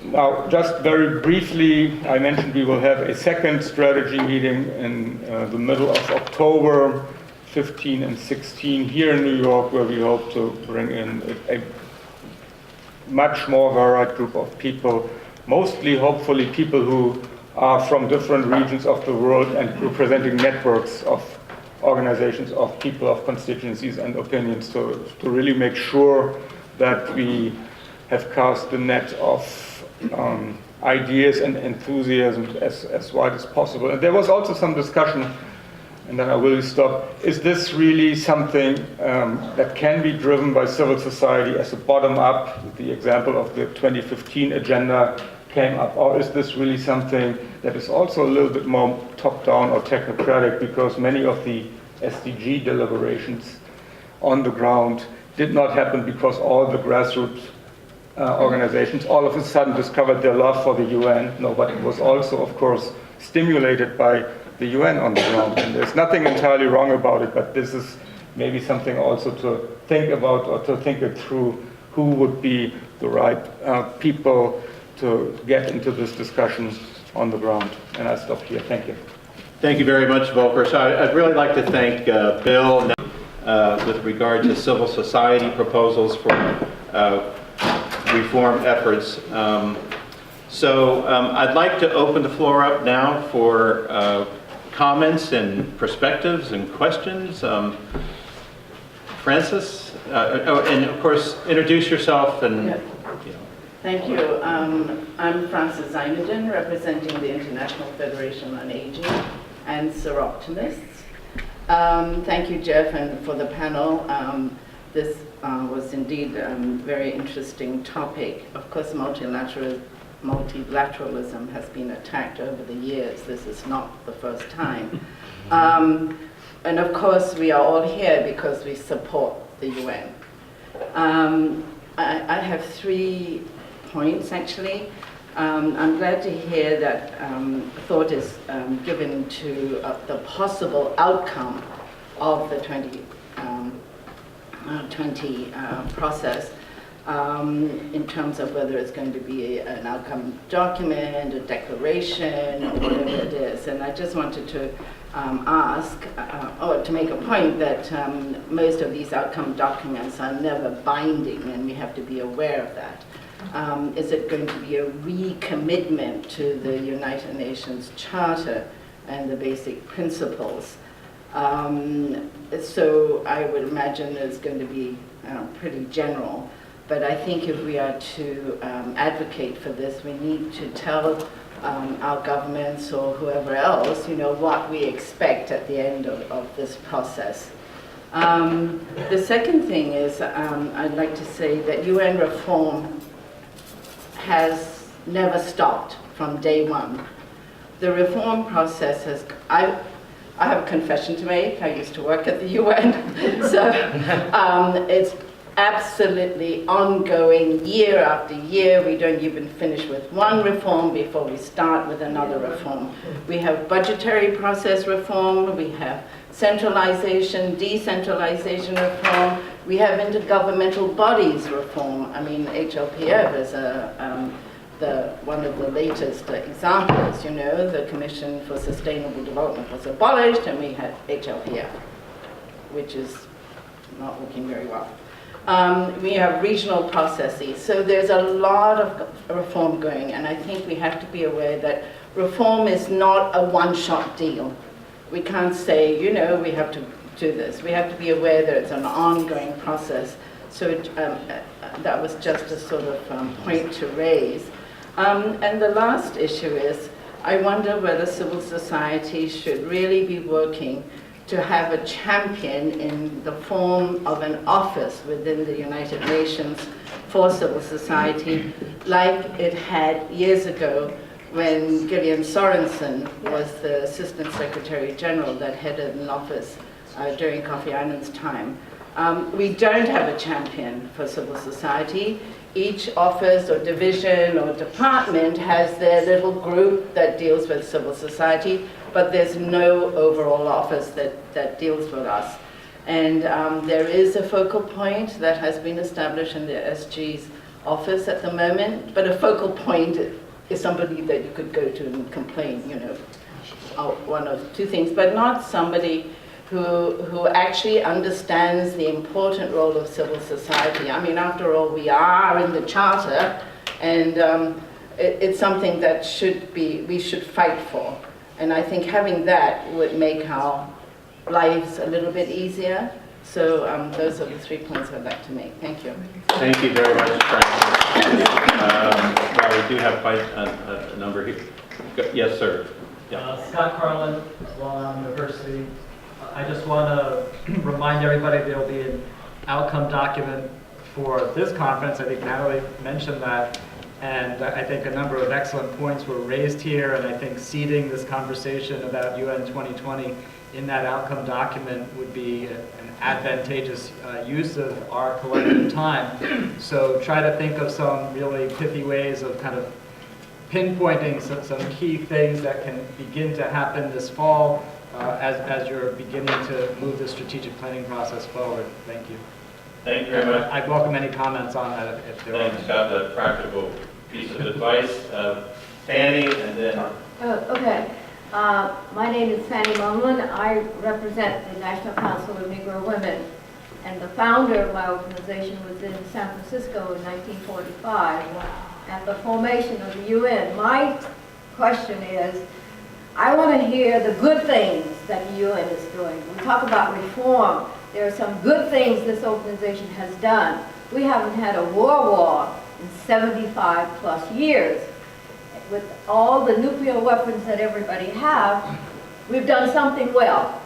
Now, just very briefly, I mentioned we will have a second strategy meeting in the middle of October, 15 and 16 here in New York, where we hope to bring in a much more varied group of people, mostly, hopefully, people who are from different regions of the world and representing networks of organizations, of people, of constituencies and opinions, to really make sure that we have cast the net of ideas and enthusiasm as wide as possible. And there was also some discussion, and then I will stop, is this really something that can be driven by civil society as a bottom-up? The example of the 2015 agenda came up, or is this really something that is also a little bit more top-down or technocratic, because many of the SDG deliberations on the ground did not happen because all the grassroots organizations all of a sudden discovered their love for the UN. No, but it was also, of course, stimulated by the UN on the ground. And there's nothing entirely wrong about it, but this is maybe something also to think about or to think it through, who would be the right people to get into this discussion on the ground. And I stop here. Thank you. Thank you very much, Volker. So I'd really like to thank Bill with regard to civil society proposals for reform efforts. I'd like to open the floor up now for comments and perspectives and questions. Francis, and of course, introduce yourself and. Yeah. Thank you. I'm Francis Zymerden, representing the International Federation on Aging and Sir Optimists. Thank you, Jeff, and for the panel. This was indeed a very interesting topic. Of course, multilateralism has been attacked over the years. This is not the first time. And of course, we are all here because we support the UN. I have 3 points, actually. I'm glad to hear that thought is given to the possible outcome of the 2020 process in terms of whether it's going to be an outcome document, a declaration, or whatever it is. And I just wanted to ask, or to make a point that most of these outcome documents are never binding, and we have to be aware of that. Is it going to be a recommitment to the United Nations Charter and the basic principles? So I would imagine it's going to be pretty general. But I think if we are to advocate for this, we need to tell our governments or whoever else, what we expect at the end of this process. The second thing is, I'd like to say that UN reform has never stopped from day one. The reform process has, I have a confession to make. I used to work at the UN, so it's absolutely ongoing year after year. We don't even finish with one reform before we start with another reform. We have budgetary process reform, we have centralization, decentralization reform, we have intergovernmental bodies reform. I mean, HLPF is one of the latest examples. The Commission for Sustainable Development was abolished, and we had HLPF, which is not working very well. We have regional processes. So there's a lot of reform going, and I think we have to be aware that reform is not a one-shot deal. We can't say, we have to do this. We have to be aware that it's an ongoing process. So that was just a sort of point to raise. And the last issue is, I wonder whether civil society should really be working to have a champion in the form of an office within the United Nations for civil society, like it had years ago when Gillian Sorensen was the Assistant Secretary General that headed an office during Kofi Annan's time. We don't have a champion for civil society. Each office or division or department has their little group that deals with civil society, but there's no overall office that deals with us. And there is a focal point that has been established in the SG's office at the moment, but a focal point is somebody that you could go to and complain, one of two things, but not somebody who actually understands the important role of civil society. I mean, after all, we are in the Charter, and it's something that we should fight for. And I think having that would make our lives a little bit easier. So those are the 3 points I'd like to make. Thank you. Thank you very much, Francis. Well, we do have quite a number here. Yes, sir. Yeah. Scott Carlin, Long Island University. I just want to remind everybody there will be an outcome document for this conference. I think Natalie mentioned that, and I think a number of excellent points were raised here, and I think seeding this conversation about UN 2020 in that outcome document would be an advantageous use of our collective time. So try to think of some really pithy ways of kind of pinpointing some key things that can begin to happen this fall as you're beginning to move the strategic planning process forward. Thank you. Thank you very much. I'd welcome any comments on that if there are. Thanks, Scott. A practical piece of advice. Fanny, and then... Oh, okay. My name is Fanny Mumlin. I represent the National Council of Negro Women, and the founder of my organization was in San Francisco in 1945 at the formation of the UN. My question is, I want to hear the good things that the UN is doing. We talk about reform. There are some good things this organization has done. We haven't had a war in 75 plus years. With all the nuclear weapons that everybody have, we've done something well.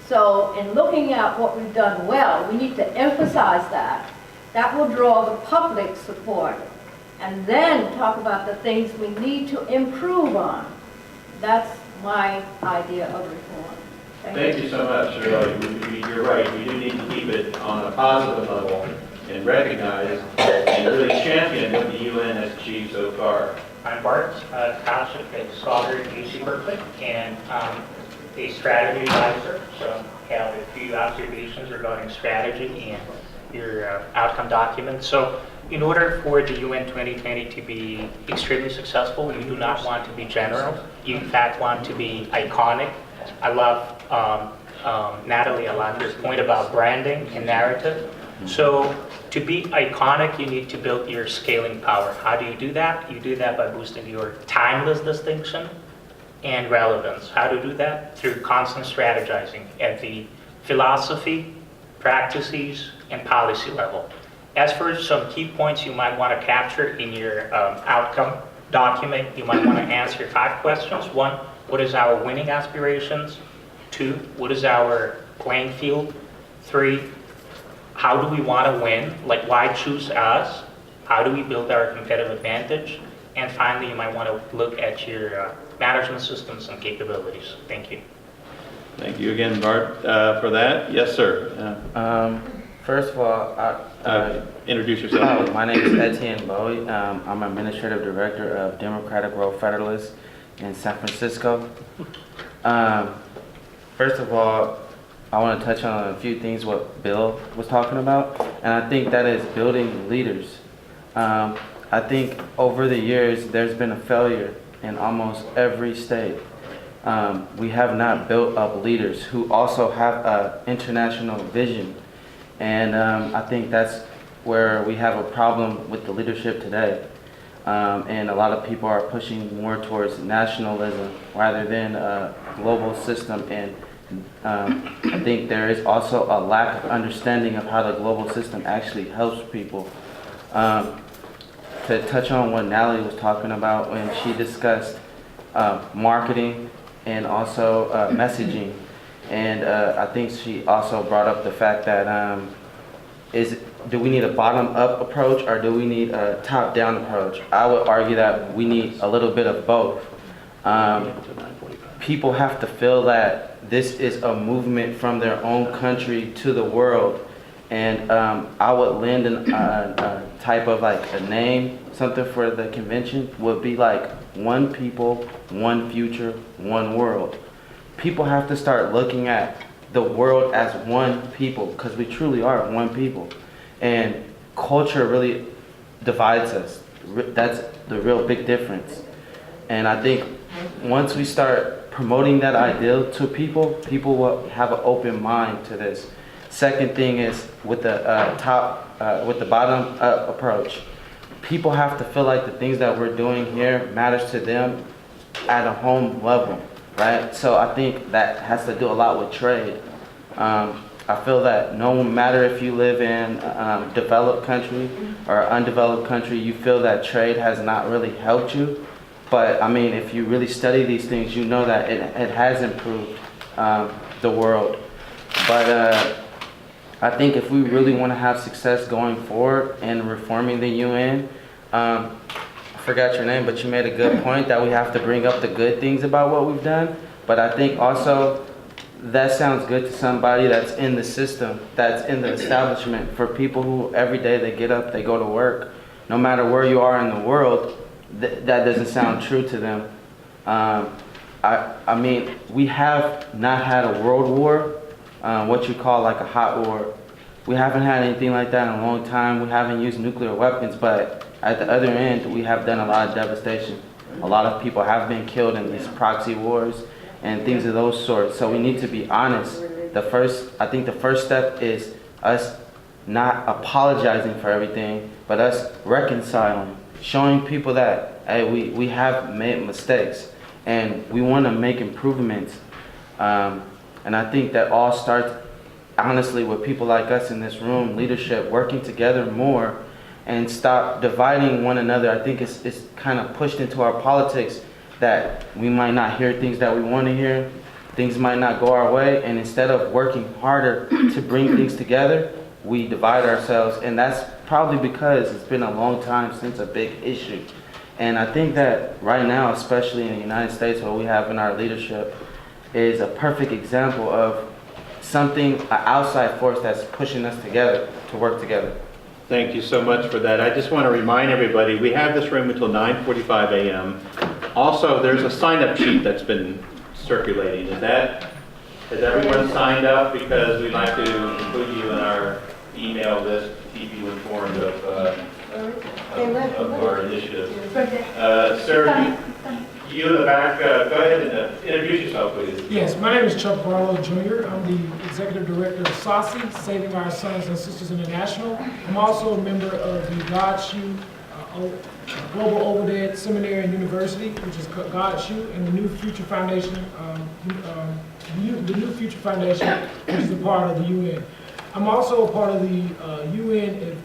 So in looking at what we've done well, we need to emphasize that. That will draw the public support. And then talk about the things we need to improve on. That's my idea of reform. Thank you so much, Shirley. You're right, we do need to keep it on a positive level and recognize and really champion what the UN has achieved so far. I'm Bart Township, a scholar at UC Berkeley, and a strategy advisor. So I have a few observations regarding strategy and your outcome document. So in order for the UN 2020 to be extremely successful, you do not want to be general. You in fact want to be iconic. I love Natalie Alandra's point about branding and narrative. So to be iconic, you need to build your scaling power. How do you do that? You do that by boosting your timeless distinction and relevance. How to do that? Through constant strategizing at the philosophy, practices, and policy level. As for some key points you might want to capture in your outcome document, you might want to answer 5 questions. 1, what is our winning aspirations? 2, what is our playing field? 3, how do we want to win? Like, why choose us? How do we build our competitive advantage? And finally, you might want to look at your management systems and capabilities. Thank you. Thank you again, Bart, for that. Yes, sir. First of all, Introduce yourself. my name is Etienne Bowie. I'm Administrative Director of Democratic World Federalist in San Francisco. First of all, I want to touch on a few things what Bill was talking about, and I think that is building leaders. I think over the years there's been a failure in almost every state. We have not built up leaders who also have an international vision, and I think that's where we have a problem with the leadership today. And a lot of people are pushing more towards nationalism rather than a global system, and I think there is also a lack of understanding of how the global system actually helps people. To touch on what Natalie was talking about when she discussed marketing and also messaging, and I think she also brought up the fact that do we need a bottom-up approach or do we need a top-down approach? I would argue that we need a little bit of both. People have to feel that this is a movement from their own country to the world, and I would lend a type of like a name, something for the convention would be like one people, one future, one world. People have to start looking at the world as one people, because we truly are one people, and culture really divides us. That's the real big difference. And I think once we start promoting that ideal to people, people will have an open mind to this. Second thing is with the with the bottom up approach. People have to feel like the things that we're doing here matters to them at a home level, right? So I think that has to do a lot with trade. I feel that no matter if you live in a developed country or undeveloped country, you feel that trade has not really helped you. But I mean, if you really study these things, you know that it has improved the world. But I think if we really want to have success going forward in reforming the UN, I forgot your name, but you made a good point that we have to bring up the good things about what we've done. But I think also that sounds good to somebody that's in the system, that's in the establishment. For people who every day they get up, they go to work, no matter where you are in the world, that doesn't sound true to them. I mean, we have not had a world war, what you call like a hot war. We haven't had anything like that in a long time. We haven't used nuclear weapons, but at the other end, we have done a lot of devastation. A lot of people have been killed in these proxy wars, and things of those sorts. So we need to be honest. I think the first step is us not apologizing for everything, but us reconciling, showing people that, hey, we have made mistakes and we want to make improvements. And I think that all starts, honestly, with people like us in this room, leadership, working together more and stop dividing one another. I think it's kind of pushed into our politics that we might not hear things that we want to hear, things might not go our way, and instead of working harder to bring things together, we divide ourselves, and that's probably because it's been a long time since a big issue. And I think that right now, especially in the United States, what we have in our leadership is a perfect example of something, an outside force that's pushing us together to work together. Thank you so much for that. I just want to remind everybody, we have this room until 9:45 a.m. Also, there's a sign-up sheet that's been circulating. Has everyone signed up? Because we'd like to include you in our email list to keep you informed of our initiative. Sir, you in the back, go ahead and introduce yourself, please. Yes, my name is Chuck Barlow Jr. I'm the Executive Director of SASI, Saving Our Sons and Sisters International. I'm also a member of the GodShoe Global Overdead Seminary and University, which is GodShoe, and the New Future Foundation, the New Future Foundation, which is a part of the UN. I'm also a part of the UN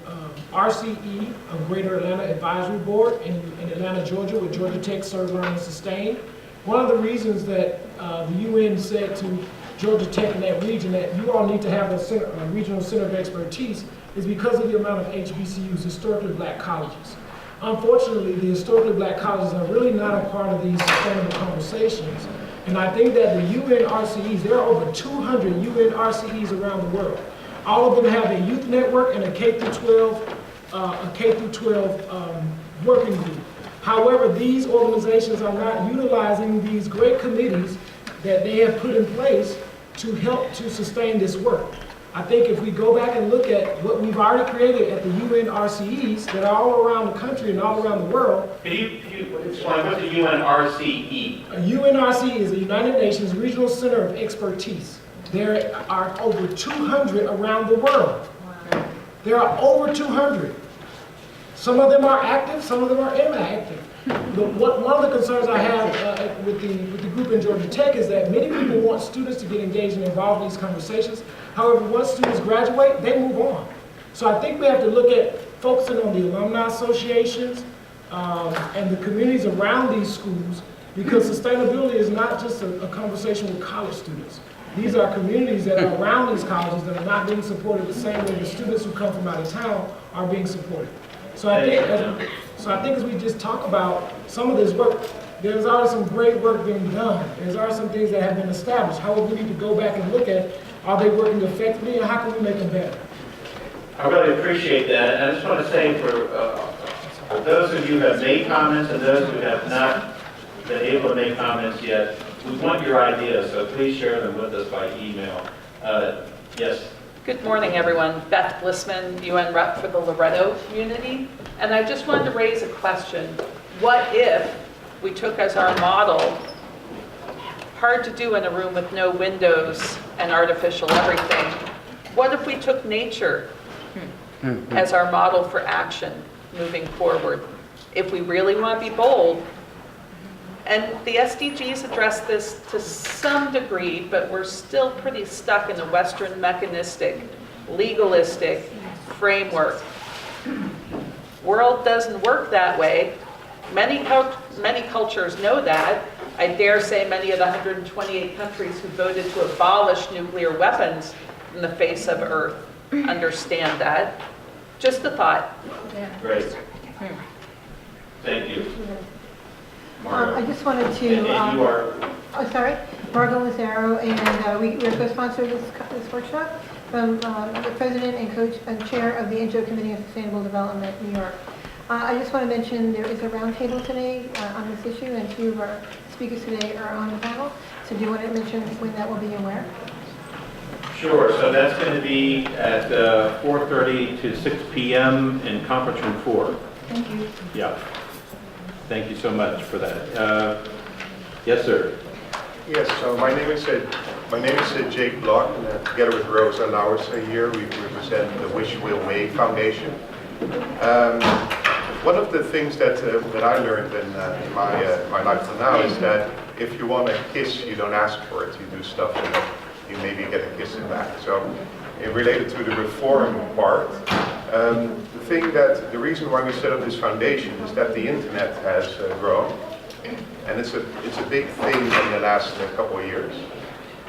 RCE, of Greater Atlanta Advisory Board in Atlanta, Georgia, with Georgia Tech Serve, Learn, and Sustain. One of the reasons that the UN said to Georgia Tech in that region that you all need to have a regional center of expertise is because of the amount of HBCUs, historically black colleges. Unfortunately, the historically black colleges are really not a part of these sustainable conversations. And I think that the UN RCEs, there are over 200 UN RCEs around the world. All of them have a youth network and a K through 12 working group. However, these organizations are not utilizing these great committees that they have put in place to help to sustain this work. I think if we go back and look at what we've already created at the UN RCEs that are all around the country and all around the world. Can you explain what's a UNRCE? A UNRCE is a United Nations Regional Center of Expertise. There are over 200 around the world. There are over 200. Some of them are active, some of them are inactive. One of the concerns I have with the group in Georgia Tech is that many people want students to get engaged and involved in these conversations. However, once students graduate, they move on. So I think we have to look at focusing on the alumni associations and the communities around these schools, because sustainability is not just a conversation with college students. These are communities that are around these colleges that are not being supported the same way the students who come from out of town are being supported. So I think as we just talk about some of this work, there's already some great work being done. There's already some things that have been established. However, we need to go back and look at, are they working effectively and how can we make them better? I really appreciate that. And I just want to say for those of you who have made comments and those who have not been able to make comments yet, we want your ideas, so please share them with us by email. Yes? Good morning, everyone. Beth Blissman, UN rep for the Loretto community. And I just wanted to raise a question. What if we took as our model, hard to do in a room with no windows and artificial everything, what if we took nature as our model for action moving forward? If we really want to be bold, and the SDGs address this to some degree, but we're still pretty stuck in a Western mechanistic, legalistic framework. World doesn't work that way. Many cultures know that. I dare say many of the 128 countries who voted to abolish nuclear weapons in the face of Earth understand that. Just a thought. Great. Thank you. I just wanted to, and you are? oh, sorry, Margot Lazaro, and we are co-sponsor this workshop from the President and Coach and Chair of the NGO Committee on Sustainable Development, New York. I just want to mention there is a roundtable today on this issue, and two of our speakers today are on the panel. So do you want to mention when that will be and where? Sure. So that's going to be at 4:30 to 6 p.m. in conference room 4. Thank you. Yeah. Thank you so much for that. Yes, sir. Yes, so my name is Jake Block, and together with Rosa Lauwers here, we represent the Wish Will May Foundation. One of the things that I learned in my life till now is that if you want a kiss, you don't ask for it. You do stuff and you maybe get a kiss back. So, related to the reform part, the reason why we set up this foundation is that the internet has grown, and it's a big thing in the last couple of years.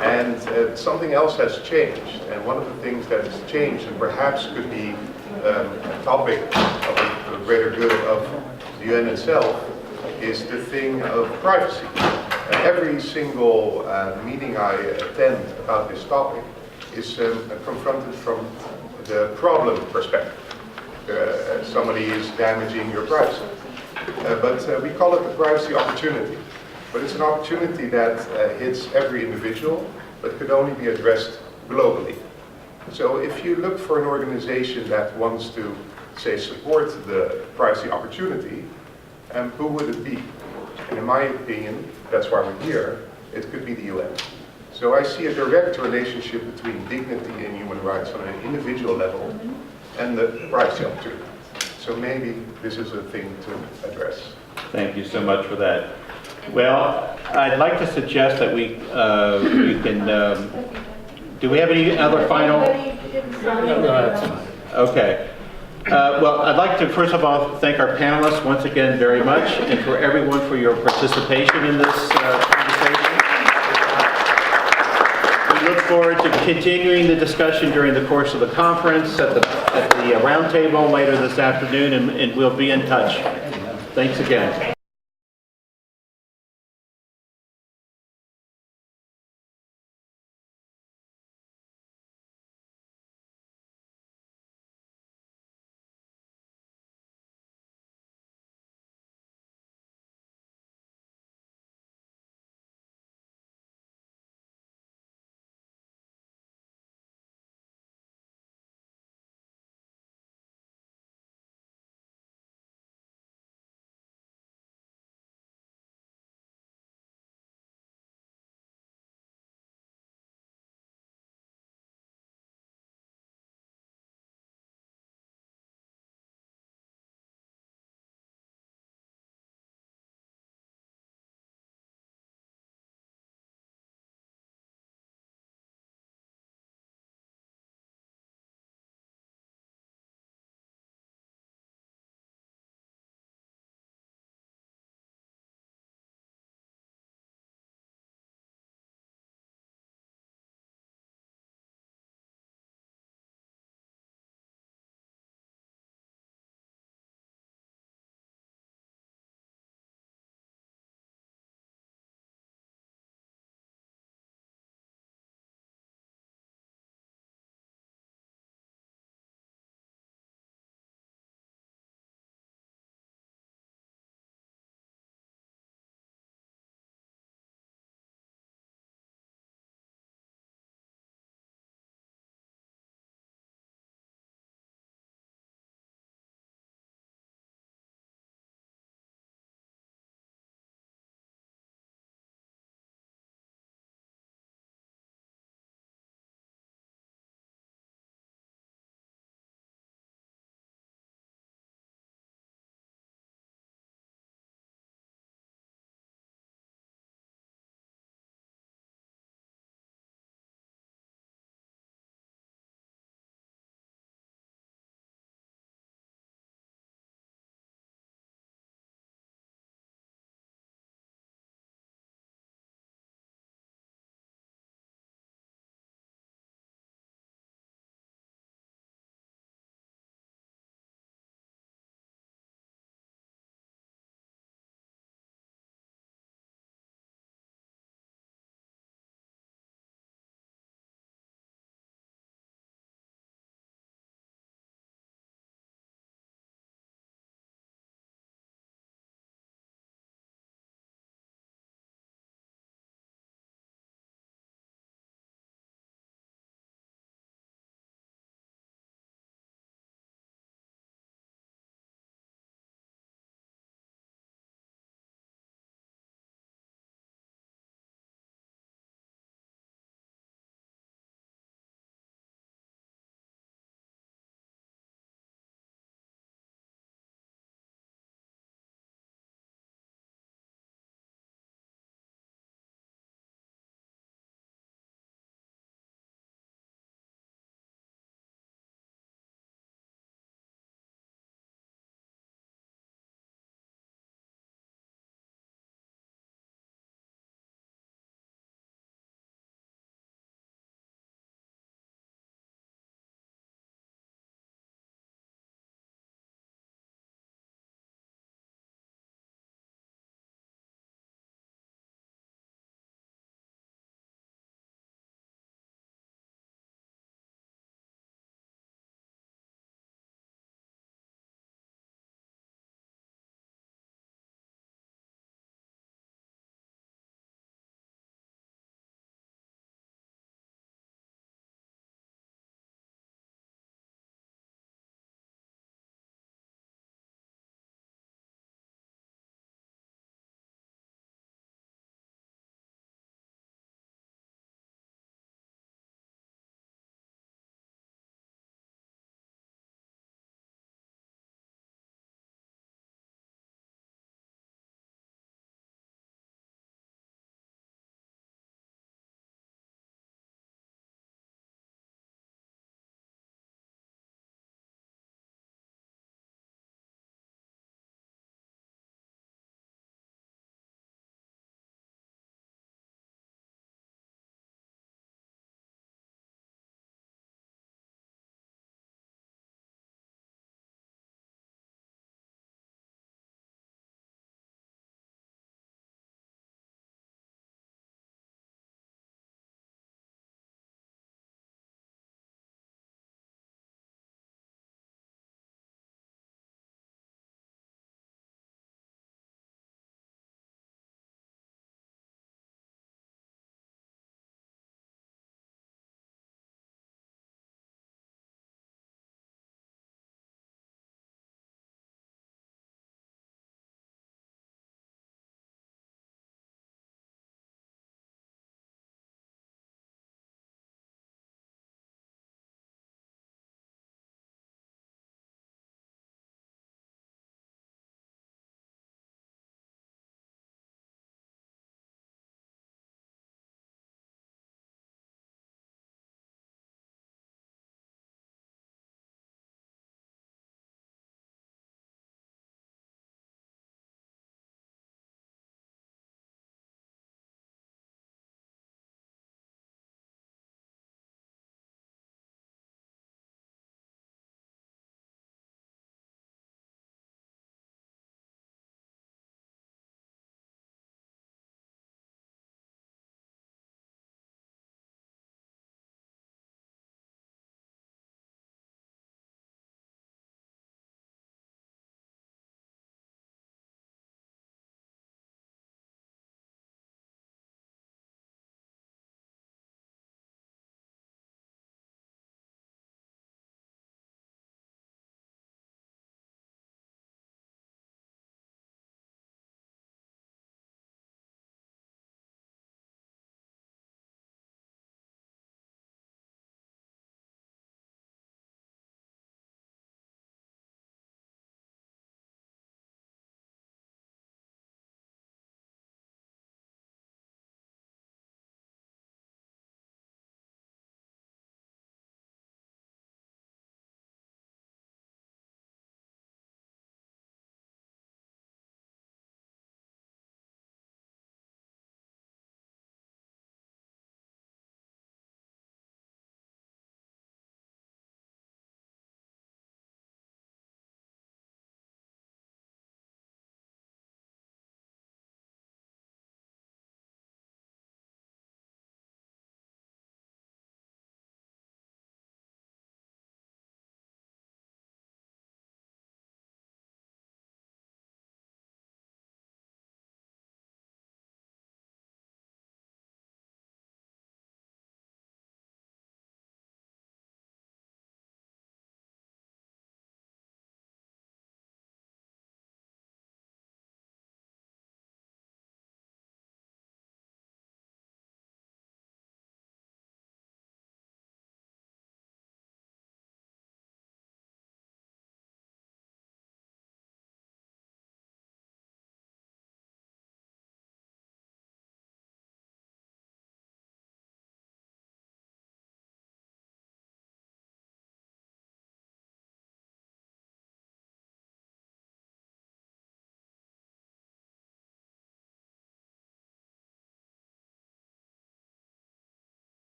And something else has changed, and one of the things that has changed, and perhaps could be a topic of the greater good of the UN itself, is the thing of privacy. And every single meeting I attend about this topic is confronted from the problem perspective. Somebody is damaging your privacy. But we call it the privacy opportunity. But it's an opportunity that hits every individual, but could only be addressed globally. So if you look for an organization that wants to, say, support the privacy opportunity, who would it be? And in my opinion, that's why we're here, it could be the UN. So I see a direct relationship between dignity and human rights on an individual level and the privacy opportunity. So maybe this is a thing to address. Thank you so much for that. Well, I'd like to suggest that we can, do we have any other final? No, that's fine. Okay. Well, I'd like to first of all thank our panelists once again very much, and for everyone for your participation in this conversation. We look forward to continuing the discussion during the course of the conference at the roundtable later this afternoon, and we'll be in touch. Thanks again.